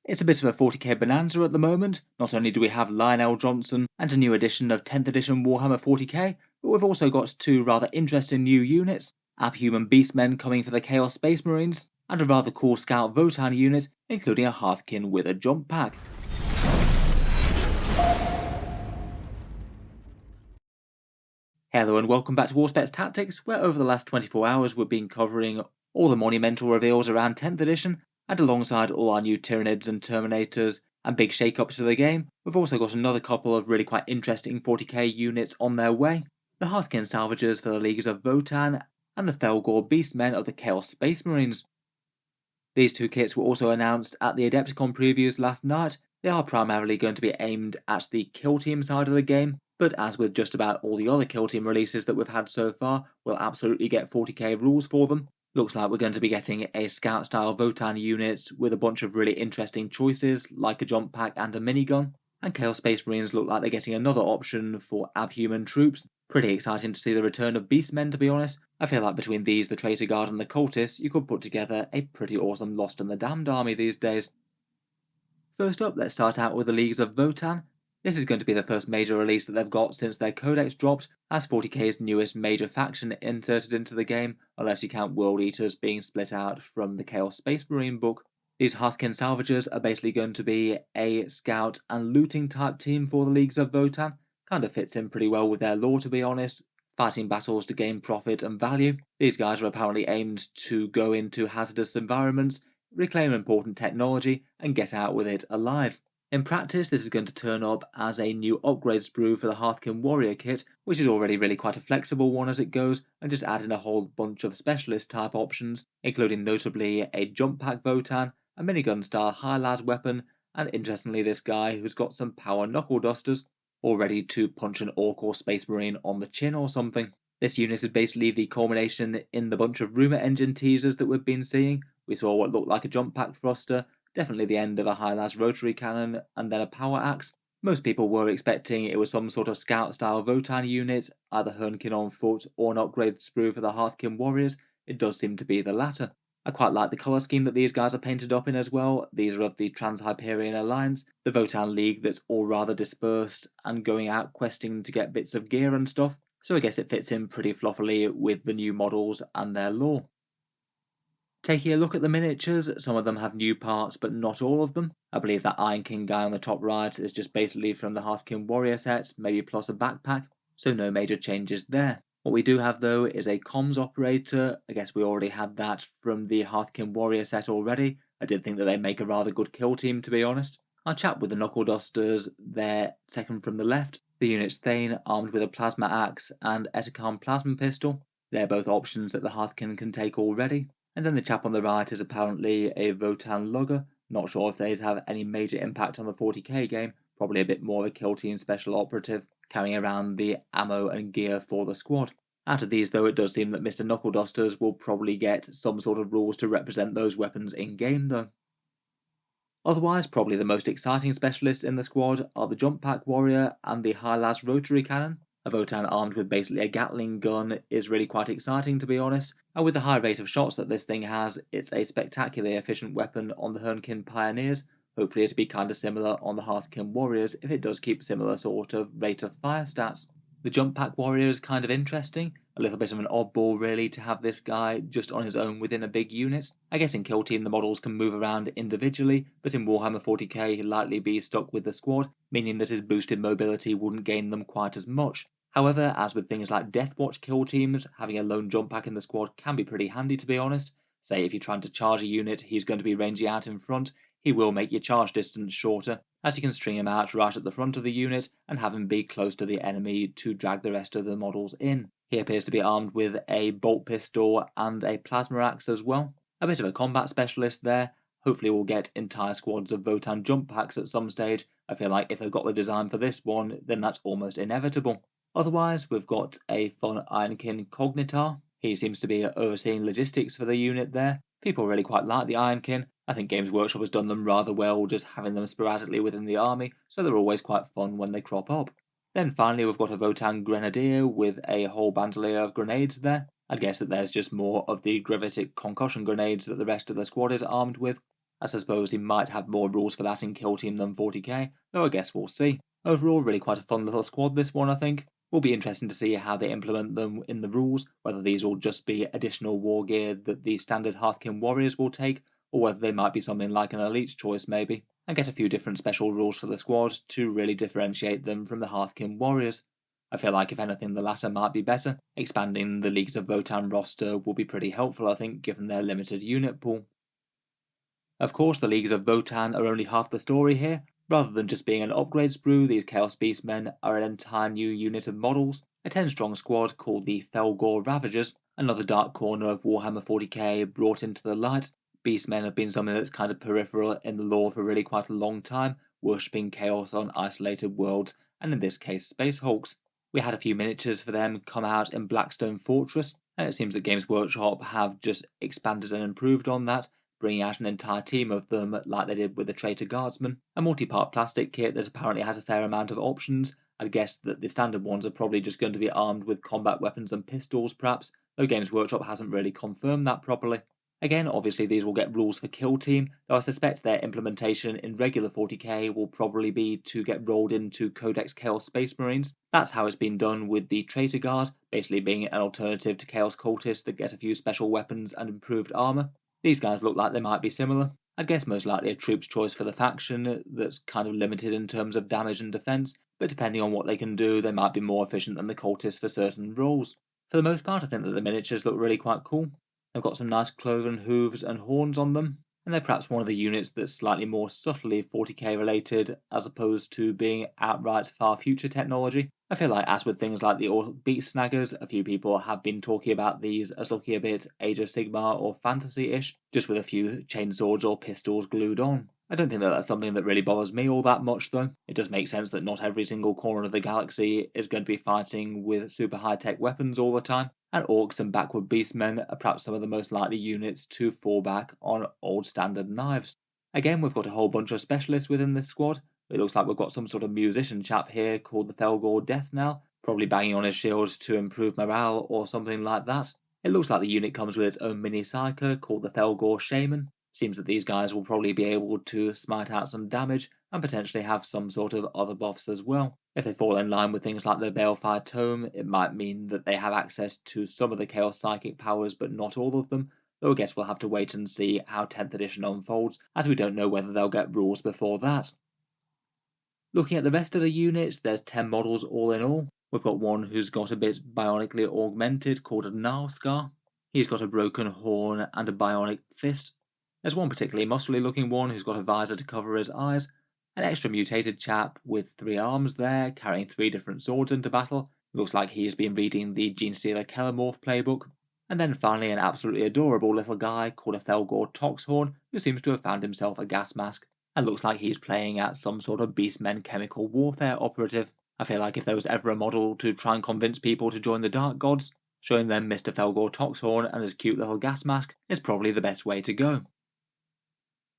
It's a bit of a 40k bonanza at the moment. Not only do we have Lionel Johnson and a new edition of 10th edition Warhammer 40k, but we've also got two rather interesting new units, Abhuman Beastmen coming for the Chaos Space Marines, and a rather cool Scout Votann unit, including a Hearthkyn with a jump pack. Hello and welcome back to Warspets Tactics, where over the last 24 hours we've been covering all the monumental reveals around 10th edition, and alongside all our new Tyranids and Terminators and big shake-ups to the game, we've also got another couple of really quite interesting 40k units on their way. The Hearthkyn Salvagers for the Leagues of Votann, and the Fellgor Beastmen of the Chaos Space Marines. These two kits were also announced at the Adepticon previews last night. They are primarily going to be aimed at the kill team side of the game, but as with just about all the other kill team releases that we've had so far, we'll absolutely get 40k rules for them. Looks like we're going to be getting a scout style Votann unit with a bunch of really interesting choices like a jump pack and a minigun, and Chaos Space Marines look like they're getting another option for abhuman troops. Pretty exciting to see the return of Beastmen, to be honest. I feel like between these, the Traitor Guard and the Cultists, you could put together a pretty awesome Lost and the Damned army these days. First up, let's start out with the Leagues of Votann. This is going to be the first major release that they've got since their codex dropped, as 40k's newest major faction inserted into the game, unless you count World Eaters being split out from the Chaos Space Marine book. These Hearthkyn Salvagers are basically going to be a scout and looting type team for the Leagues of Votann. Kind of fits in pretty well with their lore, to be honest. Fighting battles to gain profit and value. These guys are apparently aimed to go into hazardous environments, reclaim important technology, and get out with it alive. In practice, this is going to turn up as a new upgrade sprue for the Hearthkyn Warrior kit, which is already really quite a flexible one as it goes, and just add in a whole bunch of specialist type options, including notably a jump pack Votann, a minigun style high-las weapon, and interestingly this guy who's got some power knuckle dusters, all ready to punch an orc or space marine on the chin or something. This unit is basically the culmination in the bunch of rumour engine teasers that we've been seeing. We saw what looked like a jump pack thruster, definitely the end of a high-las rotary cannon, and then a power axe. Most people were expecting it was some sort of scout-style Votann unit, either Hearthkyn on foot or an upgrade sprue for the Hearthkyn Warriors. It does seem to be the latter. I quite like the colour scheme that these guys are painted up in as well. These are of the Trans-Hyperion Alliance, the Votann League that's all rather dispersed and going out questing to get bits of gear and stuff, so I guess it fits in pretty fluffily with the new models and their lore. Taking a look at the miniatures, some of them have new parts but not all of them. I believe that Iron King guy on the top right is just basically from the Hearthkyn Warrior set, maybe plus a backpack, so no major changes there. What we do have though is a comms operator. I guess we already had that from the Hearthkyn Warrior set already. I did think that they make a rather good kill team, to be honest. Our chap with the knuckle dusters there, second from the left. The unit's Thane armed with a plasma axe and Eteghan plasma pistol. They're both options that the Hearthkyn can take already. And then the chap on the right is apparently a Votann Lugger. Not sure if they'd have any major impact on the 40k game. Probably a bit more of a kill team special operative, carrying around the ammo and gear for the squad. Out of these though, it does seem that Mr. Knuckle Dusters will probably get some sort of rules to represent those weapons in game though. Otherwise, probably the most exciting specialists in the squad are the Jump Pack Warrior and the High-Las Rotary Cannon. A Votann armed with basically a Gatling gun is really quite exciting, to be honest, and with the high rate of shots that this thing has, it's a spectacularly efficient weapon on the Hearthkyn Pioneers. Hopefully it'll be kinda similar on the Hearthkyn Warriors if it does keep similar sort of rate of fire stats. The Jump Pack Warrior is kind of interesting, a little bit of an oddball really to have this guy just on his own within a big unit. I guess in Kill Team the models can move around individually, but in Warhammer 40k he'll likely be stuck with the squad, meaning that his boosted mobility wouldn't gain them quite as much. However, as with things like Deathwatch kill teams, having a lone jump pack in the squad can be pretty handy, to be honest. Say if you're trying to charge a unit he's going to be ranging out in front, he will make your charge distance shorter, as you can string him out right at the front of the unit and have him be close to the enemy to drag the rest of the models in. He appears to be armed with a bolt pistol and a plasma axe as well. A bit of a combat specialist there. Hopefully we'll get entire squads of Votann jump packs at some stage. I feel like if they've got the design for this one, then that's almost inevitable. Otherwise, we've got a fun Ironkin Cognitar. He seems to be overseeing logistics for the unit there. People really quite like the Ironkin. I think Games Workshop has done them rather well, just having them sporadically within the army, so they're always quite fun when they crop up. Then finally we've got a Votann Grenadier with a whole bandolier of grenades there. I guess that there's just more of the gravitic concussion grenades that the rest of the squad is armed with. I suppose he might have more rules for that in Kill Team than 40k, though I guess we'll see. Overall, really quite a fun little squad this one, I think. Will be interesting to see how they implement them in the rules, whether these will just be additional war gear that the standard Hearthkyn warriors will take, or whether they might be something like an elite's choice maybe, and get a few different special rules for the squad to really differentiate them from the Hearthkyn warriors. I feel like if anything the latter might be better. Expanding the Leagues of Votann roster will be pretty helpful, I think, given their limited unit pool. Of course, the Leagues of Votann are only half the story here. Rather than just being an upgrade sprue, these Chaos Beastmen are an entire new unit of models, a 10-strong squad called the Fellgor Ravagers, another dark corner of Warhammer 40k brought into the light. Beastmen have been something that's kind of peripheral in the lore for really quite a long time, worshipping chaos on isolated worlds, and in this case Space Hulks. We had a few miniatures for them come out in Blackstone Fortress, and it seems that Games Workshop have just expanded and improved on that, bringing out an entire team of them like they did with the Traitor Guardsmen, a multi-part plastic kit that apparently has a fair amount of options. I'd guess that the standard ones are probably just going to be armed with combat weapons and pistols perhaps, though Games Workshop hasn't really confirmed that properly. Again, obviously these will get rules for Kill Team, though I suspect their implementation in regular 40k will probably be to get rolled into Codex Chaos Space Marines. That's how it's been done with the Traitor Guard, basically being an alternative to Chaos Cultists that get a few special weapons and improved armour. These guys look like they might be similar. I'd guess most likely a troop's choice for the faction that's kind of limited in terms of damage and defense, but depending on what they can do, they might be more efficient than the cultists for certain roles. For the most part, I think that the miniatures look really quite cool. They've got some nice cloven hooves and horns on them, and they're perhaps one of the units that's slightly more subtly 40k related as opposed to being outright far future technology. I feel like, as with things like the Beast Snaggers, a few people have been talking about these as looking a bit Age of Sigmar or fantasy-ish, just with a few chainswords or pistols glued on. I don't think that that's something that really bothers me all that much though. It does make sense that not every single corner of the galaxy is going to be fighting with super high-tech weapons all the time, and orcs and backward beastmen are perhaps some of the most likely units to fall back on old standard knives. Again, we've got a whole bunch of specialists within this squad. It looks like we've got some sort of musician chap here called the Fellgor Death Knell, probably banging on his shield to improve morale or something like that. It looks like the unit comes with its own mini psyker called the Fellgor Shaman. Seems that these guys will probably be able to smite out some damage and potentially have some sort of other buffs as well. If they fall in line with things like the Balefire Tome, it might mean that they have access to some of the Chaos Psychic powers but not all of them, though I guess we'll have to wait and see how 10th edition unfolds, as we don't know whether they'll get rules before that. Looking at the rest of the units, there's 10 models all in all. We've got one who's got a bit bionically augmented called a Gnarlscar. He's got a broken horn and a bionic fist. There's one particularly muscly looking one who's got a visor to cover his eyes. An extra mutated chap with 3 arms there, carrying 3 different swords into battle. Looks like he has been reading the Genestealer Kellamorph playbook. And then finally an absolutely adorable little guy called a Fellgor Toxhorn, who seems to have found himself a gas mask, and looks like he's playing at some sort of Beastmen chemical warfare operative. I feel like if there was ever a model to try and convince people to join the Dark Gods, showing them Mr. Fellgor Toxhorn and his cute little gas mask is probably the best way to go.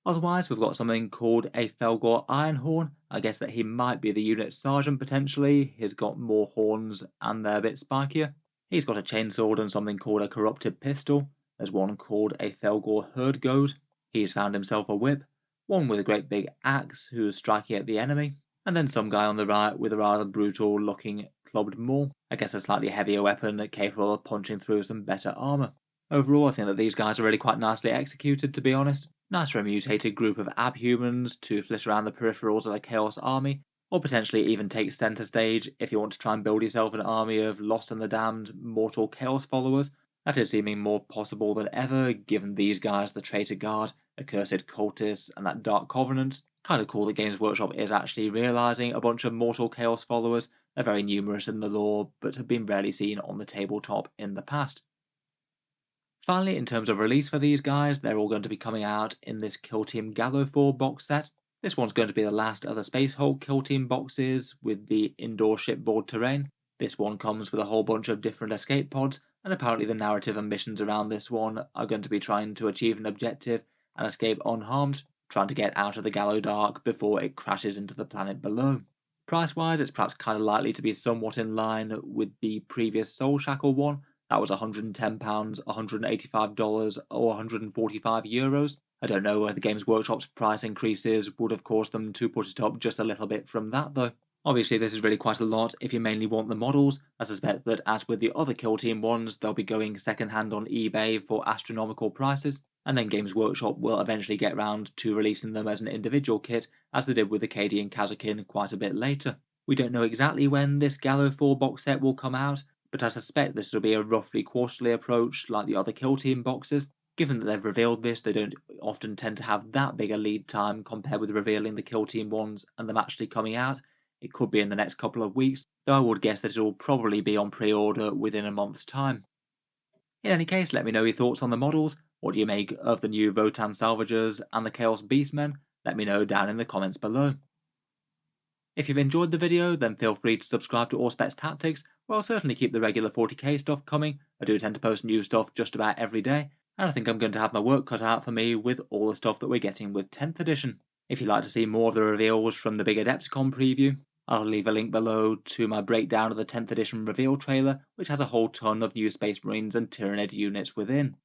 Otherwise, we've got something called a Fellgor Ironhorn. I guess that he might be the unit sergeant potentially. He's got more horns and they're a bit spikier. He's got a chainsword and something called a corrupted pistol. There's one called a Fellgor Herdgoad. He's found himself a whip. One with a great big axe who's striking at the enemy. And then some guy on the right with a rather brutal looking clubbed maul. I guess a slightly heavier weapon capable of punching through some better armour. Overall, I think that these guys are really quite nicely executed, to be honest. Nice for a mutated group of abhumans to flit around the peripherals of a Chaos army, or potentially even take centre stage if you want to try and build yourself an army of Lost and the Damned mortal Chaos followers. That is seeming more possible than ever, given these guys, the Traitor Guard, Accursed Cultists, and that Dark Covenant. Kind of cool that Games Workshop is actually realising a bunch of mortal Chaos followers. They're very numerous in the lore, but have been rarely seen on the tabletop in the past. Finally, in terms of release for these guys, they're all going to be coming out in this Kill Team Gallowfall box set. This one's going to be the last of the Space Hulk Kill Team boxes with the indoor shipboard terrain. This one comes with a whole bunch of different escape pods, and apparently the narrative and missions around this one are going to be trying to achieve an objective and escape unharmed, trying to get out of the Gallow Dark before it crashes into the planet below. Price-wise, it's perhaps kind of likely to be somewhat in line with the previous Soul Shackle one, That was £110, $185, or €145. I don't know whether Games Workshop's price increases would have caused them to put it up just a little bit from that though. Obviously this is really quite a lot if you mainly want the models. I suspect that as with the other Kill Team ones, they'll be going second hand on eBay for astronomical prices, and then Games Workshop will eventually get round to releasing them as an individual kit, as they did with the KD and Kazakin quite a bit later. We don't know exactly when this Gallowfall box set will come out, but I suspect this will be a roughly quarterly approach like the other Kill Team boxes. Given that they've revealed this, they don't often tend to have that big a lead time compared with revealing the Kill Team ones and them actually coming out. It could be in the next couple of weeks, though I would guess that it will probably be on pre-order within a month's time. In any case, let me know your thoughts on the models. What do you make of the new Votann Salvagers and the Chaos Beastmen? Let me know down in the comments below. If you've enjoyed the video, then feel free to subscribe to Auspex Tactics, where I'll certainly keep the regular 40k stuff coming. I do tend to post new stuff just about every day, and I think I'm going to have my work cut out for me with all the stuff that we're getting with 10th edition. If you'd like to see more of the reveals from the big Adepticon preview, I'll leave a link below to my breakdown of the 10th edition reveal trailer, which has a whole ton of new Space Marines and Tyranid units within.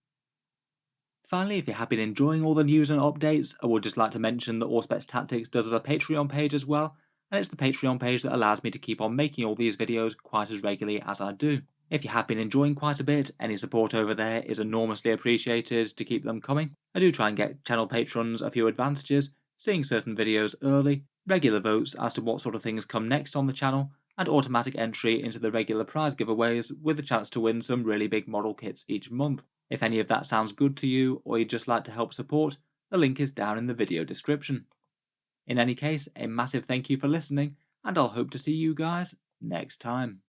Finally, if you have been enjoying all the news and updates, I would just like to mention that Auspex Tactics does have a Patreon page as well, and it's the Patreon page that allows me to keep on making all these videos quite as regularly as I do. If you have been enjoying quite a bit, any support over there is enormously appreciated to keep them coming. I do try and get channel patrons a few advantages, seeing certain videos early, regular votes as to what sort of things come next on the channel, and automatic entry into the regular prize giveaways with a chance to win some really big model kits each month. If any of that sounds good to you, or you'd just like to help support, the link is down in the video description. In any case, a massive thank you for listening, and I'll hope to see you guys next time.